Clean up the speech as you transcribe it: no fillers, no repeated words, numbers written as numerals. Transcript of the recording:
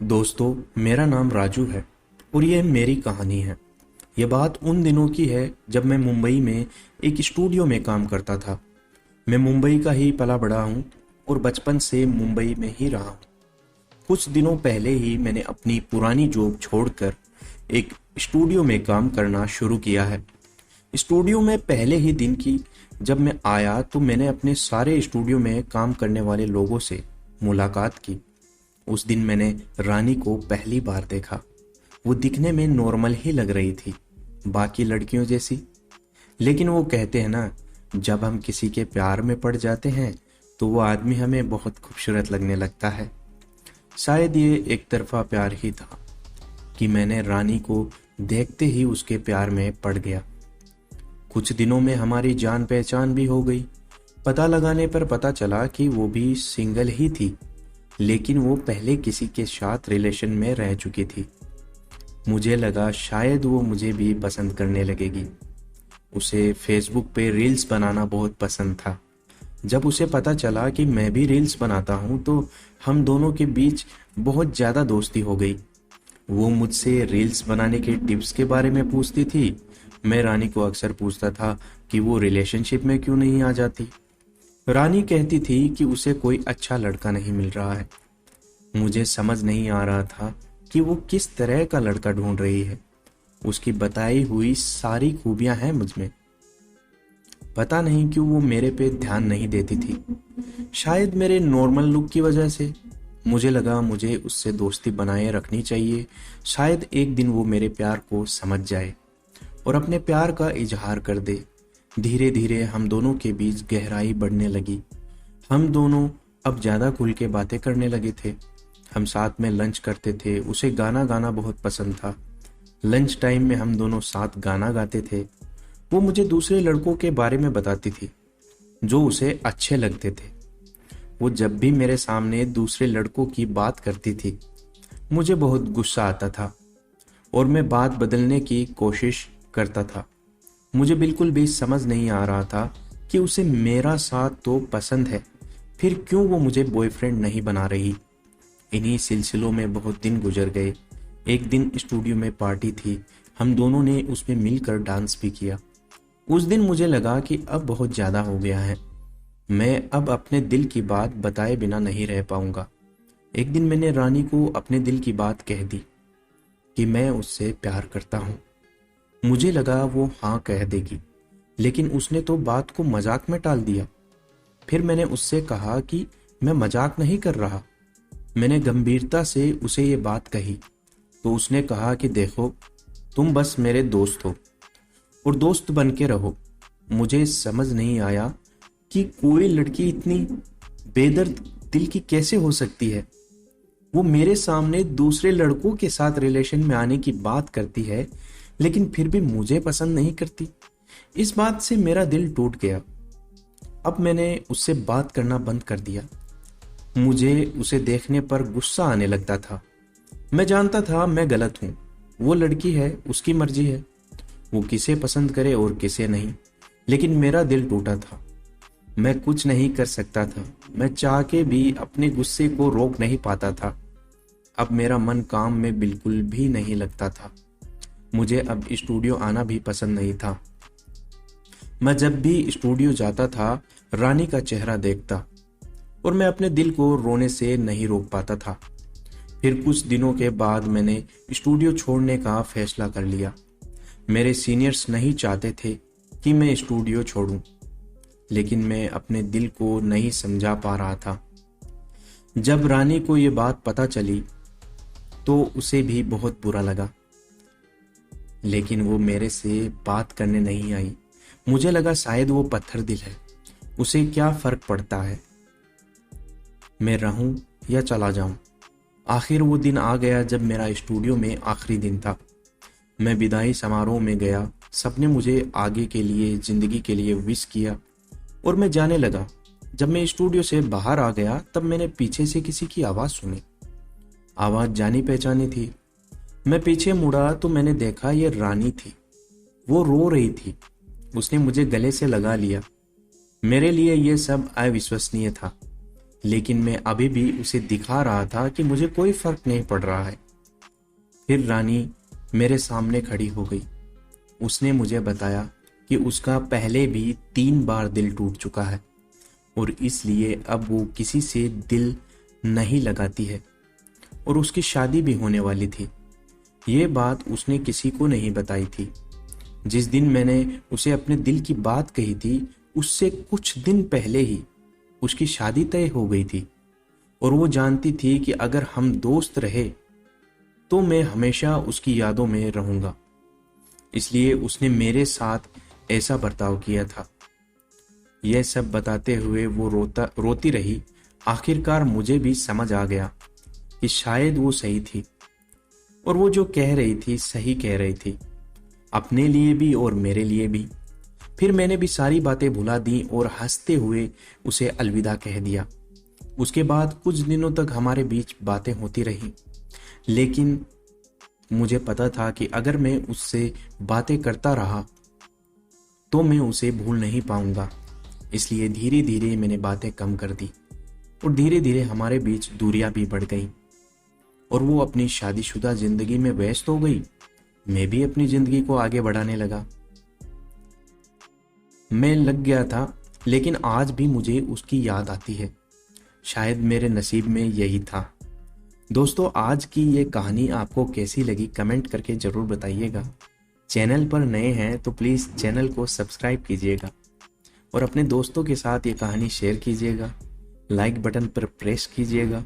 दोस्तों, मेरा नाम राजू है और ये मेरी कहानी है। ये बात उन दिनों की है जब मैं मुंबई में एक स्टूडियो में काम करता था। मैं मुंबई का ही पला बड़ा हूँ और बचपन से मुंबई में ही रहा हूँ। कुछ दिनों पहले ही मैंने अपनी पुरानी जॉब छोड़कर एक स्टूडियो में काम करना शुरू किया है। स्टूडियो में पहले ही दिन की जब मैं आया तो मैंने अपने सारे स्टूडियो में काम करने वाले लोगों से मुलाकात की। उस दिन मैंने रानी को पहली बार देखा। वो दिखने में नॉर्मल ही लग रही थी, बाकी लड़कियों जैसी। लेकिन वो कहते हैं ना, जब हम किसी के प्यार में पड़ जाते हैं तो वो आदमी हमें बहुत खूबसूरत लगने लगता है। शायद ये एक तरफा प्यार ही था कि मैंने रानी को देखते ही उसके प्यार में पड़ गया। कुछ दिनों में हमारी जान पहचान भी हो गई। पता लगाने पर पता चला कि वो भी सिंगल ही थी, लेकिन वो पहले किसी के साथ रिलेशन में रह चुकी थी। मुझे लगा शायद वो मुझे भी पसंद करने लगेगी। उसे फेसबुक पे रील्स बनाना बहुत पसंद था। जब उसे पता चला कि मैं भी रील्स बनाता हूँ तो हम दोनों के बीच बहुत ज़्यादा दोस्ती हो गई। वो मुझसे रील्स बनाने के टिप्स के बारे में पूछती थी। मैं रानी को अक्सर पूछता था कि वो रिलेशनशिप में क्यों नहीं आ जाती। रानी कहती थी कि उसे कोई अच्छा लड़का नहीं मिल रहा है। मुझे समझ नहीं आ रहा था कि वो किस तरह का लड़का ढूंढ रही है। उसकी बताई हुई सारी खूबियां हैं मुझमें। पता नहीं क्यों वो मेरे पे ध्यान नहीं देती थी। शायद मेरे नॉर्मल लुक की वजह से। मुझे लगा मुझे उससे दोस्ती बनाए रखनी चाहिए। शायद एक दिन वो मेरे प्यार को समझ जाए और अपने प्यार का इजहार कर दे। धीरे धीरे हम दोनों के बीच गहराई बढ़ने लगी। हम दोनों अब ज़्यादा खुल के बातें करने लगे थे। हम साथ में लंच करते थे। उसे गाना गाना बहुत पसंद था। लंच टाइम में हम दोनों साथ गाना गाते थे। वो मुझे दूसरे लड़कों के बारे में बताती थी जो उसे अच्छे लगते थे। वो जब भी मेरे सामने दूसरे लड़कों की बात करती थी मुझे बहुत गुस्सा आता था और मैं बात बदलने की कोशिश करता था। मुझे बिल्कुल भी समझ नहीं आ रहा था कि उसे मेरा साथ तो पसंद है, फिर क्यों वो मुझे बॉयफ्रेंड नहीं बना रही। इन्हीं सिलसिलों में बहुत दिन गुजर गए। एक दिन स्टूडियो में पार्टी थी। हम दोनों ने उसमें मिलकर डांस भी किया। उस दिन मुझे लगा कि अब बहुत ज़्यादा हो गया है। मैं अब अपने दिल की बात बताए बिना नहीं रह पाऊंगा। एक दिन मैंने रानी को अपने दिल की बात कह दी कि मैं उससे प्यार करता हूँ। मुझे लगा वो हाँ कह देगी, लेकिन उसने तो बात को मजाक में टाल दिया। फिर मैंने उससे कहा कि मैं मजाक नहीं कर रहा। मैंने गंभीरता से उसे ये बात कही तो उसने कहा कि देखो, तुम बस मेरे दोस्त हो और दोस्त बन के रहो। मुझे समझ नहीं आया कि कोई लड़की इतनी बेदर्द दिल की कैसे हो सकती है। वो मेरे सामने दूसरे लड़कों के साथ रिलेशन में आने की बात करती है, लेकिन फिर भी मुझे पसंद नहीं करती। इस बात से मेरा दिल टूट गया। अब मैंने उससे बात करना बंद कर दिया। मुझे उसे देखने पर गुस्सा आने लगता था। मैं जानता था मैं गलत हूँ। वो लड़की है, उसकी मर्जी है, वो किसे पसंद करे और किसे नहीं। लेकिन मेरा दिल टूटा था। मैं कुछ नहीं कर सकता था। मैं चाह के भी अपने गुस्से को रोक नहीं पाता था। अब मेरा मन काम में बिल्कुल भी नहीं लगता था। मुझे अब स्टूडियो आना भी पसंद नहीं था। मैं जब भी स्टूडियो जाता था रानी का चेहरा देखता और मैं अपने दिल को रोने से नहीं रोक पाता था। फिर कुछ दिनों के बाद मैंने स्टूडियो छोड़ने का फैसला कर लिया। मेरे सीनियर्स नहीं चाहते थे कि मैं स्टूडियो छोड़ूं, लेकिन मैं अपने दिल को नहीं समझा पा रहा था। जब रानी को ये बात पता चली तो उसे भी बहुत बुरा लगा, लेकिन वो मेरे से बात करने नहीं आई। मुझे लगा शायद वो पत्थर दिल है, उसे क्या फर्क पड़ता है मैं रहूं या चला जाऊं। आखिर वो दिन आ गया जब मेरा स्टूडियो में आखिरी दिन था। मैं विदाई समारोह में गया। सबने मुझे आगे के लिए, जिंदगी के लिए विश किया और मैं जाने लगा। जब मैं स्टूडियो से बाहर आ गया तब मैंने पीछे से किसी की आवाज़ सुनी। आवाज़ जानी पहचानी थी। मैं पीछे मुड़ा तो मैंने देखा ये रानी थी। वो रो रही थी। उसने मुझे गले से लगा लिया। मेरे लिए ये सब अविश्वसनीय था। लेकिन मैं अभी भी उसे दिखा रहा था कि मुझे कोई फर्क नहीं पड़ रहा है। फिर रानी मेरे सामने खड़ी हो गई। उसने मुझे बताया कि उसका पहले भी 3 बार दिल टूट चुका है और इसलिए अब वो किसी से दिल नहीं लगाती है और उसकी शादी भी होने वाली थी। ये बात उसने किसी को नहीं बताई थी। जिस दिन मैंने उसे अपने दिल की बात कही थी, उससे कुछ दिन पहले ही उसकी शादी तय हो गई थी और वो जानती थी कि अगर हम दोस्त रहे तो मैं हमेशा उसकी यादों में रहूंगा। इसलिए उसने मेरे साथ ऐसा बर्ताव किया था। यह सब बताते हुए वो रोती रही। आखिरकार मुझे भी समझ आ गया कि शायद वो सही थी और वो जो कह रही थी सही कह रही थी, अपने लिए भी और मेरे लिए भी। फिर मैंने भी सारी बातें भुला दी और हंसते हुए उसे अलविदा कह दिया। उसके बाद कुछ दिनों तक हमारे बीच बातें होती रही, लेकिन मुझे पता था कि अगर मैं उससे बातें करता रहा तो मैं उसे भूल नहीं पाऊंगा। इसलिए धीरे धीरे मैंने बातें कम कर दी और धीरे धीरे हमारे बीच दूरियां भी बढ़ गई और वो अपनी शादीशुदा जिंदगी में व्यस्त हो गई। मैं भी अपनी जिंदगी को आगे बढ़ाने लगा। मैं लग गया था, लेकिन आज भी मुझे उसकी याद आती है। शायद मेरे नसीब में यही था। दोस्तों, आज की ये कहानी आपको कैसी लगी कमेंट करके ज़रूर बताइएगा। चैनल पर नए हैं तो प्लीज़ चैनल को सब्सक्राइब कीजिएगा और अपने दोस्तों के साथ ये कहानी शेयर कीजिएगा। लाइक बटन पर प्रेस कीजिएगा